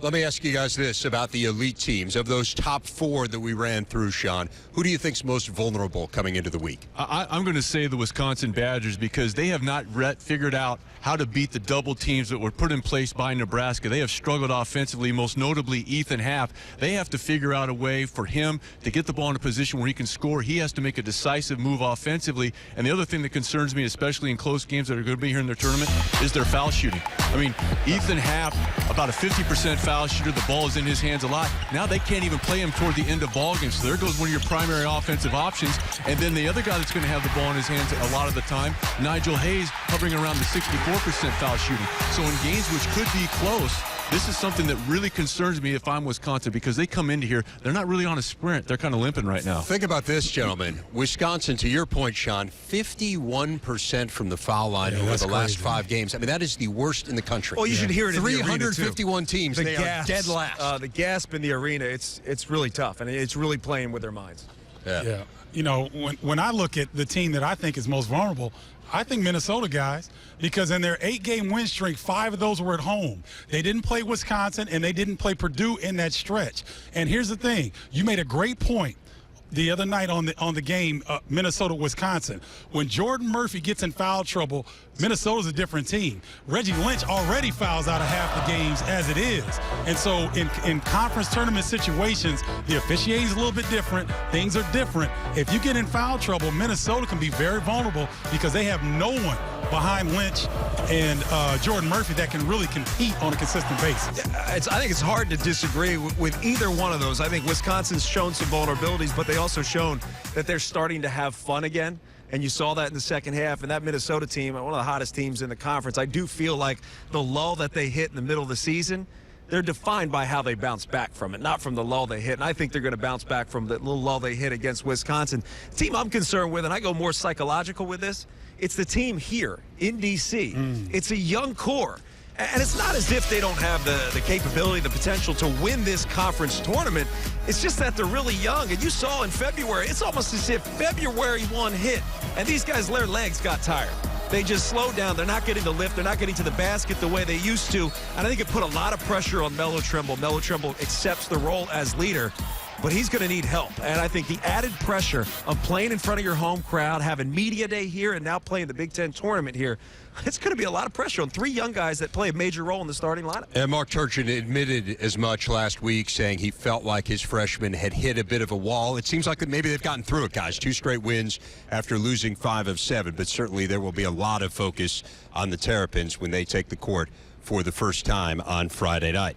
Let me ask you guys this about the elite teams. Of those top four that we ran through, Sean, who do you think's most vulnerable coming into the week? I'm going to say the Wisconsin Badgers, because they have not figured out how to beat the double teams that were put in place by Nebraska. They have struggled offensively, most notably Ethan Happ. They have to figure out a way for him to get the ball in a position where he can score. He has to make a decisive move offensively. And the other thing that concerns me, especially in close games that are going to be here in their tournament, is their foul shooting. I mean, Ethan Happ, about a 50% foul shooter. The ball is in his hands a lot. Now they can't even play him toward the end of ball games. So there goes one of your primary offensive options. And then the other guy that's going to have the ball in his hands a lot of the time, Nigel Hayes, hovering around the 64% foul shooting. So in games which could be close, this is something that really concerns me if I'm Wisconsin, because they come into here, they're not really on a sprint. They're kind of limping right now. Think about this, gentlemen. Wisconsin, to your point, Sean, 51% from the foul line over the last 5 games. I mean, that is the worst in the country. Well, you should hear it in the arena, 351 teams. They are dead last. The gasp in the arena, it's really tough, and it's really playing with their minds. Yeah. You know, when I look at the team that I think is most vulnerable, I think Minnesota, guys, because in their 8-game win streak, 5 of those were at home. They didn't play Wisconsin, and they didn't play Purdue in that stretch. And here's the thing. You made a great point the other night on the game, Minnesota-Wisconsin. When Jordan Murphy gets in foul trouble, Minnesota's a different team. Reggie Lynch already fouls out of half the games as it is. And so in conference tournament situations, the officiating's a little bit different. Things are different. If you get in foul trouble, Minnesota can be very vulnerable because they have no one behind Lynch and Jordan Murphy that can really compete on a consistent basis. I think it's hard to disagree with either one of those. I think Wisconsin's shown some vulnerabilities, but they also shown that they're starting to have fun again. And you saw that in the second half. And that Minnesota team, one of the hottest teams in the conference, I do feel like the lull that they hit in the middle of the season, they're defined by how they bounce back from it, not from the lull they hit. And I think they're going to bounce back from the little lull they hit against Wisconsin. The team I'm concerned with, and I go more psychological with this, it's the team here in D.C. It's a young core. And it's not as if they don't have the capability, the potential to win this conference tournament. It's just that they're really young. And you saw in February, it's almost as if February 1 hit, and these guys, their legs got tired. They just slowed down. They're not getting the lift. They're not getting to the basket the way they used to. And I think it put a lot of pressure on Melo Trimble. Melo Trimble accepts the role as leader, but he's going to need help. And I think the added pressure of playing in front of your home crowd, having media day here, and now playing the Big Ten tournament here, it's going to be a lot of pressure on 3 young guys that play a major role in the starting lineup. And Mark Turchin admitted as much last week, saying he felt like his freshmen had hit a bit of a wall. It seems like that maybe they've gotten through it, guys. 2 straight wins after losing 5 of 7. But certainly there will be a lot of focus on the Terrapins when they take the court for the first time on Friday night.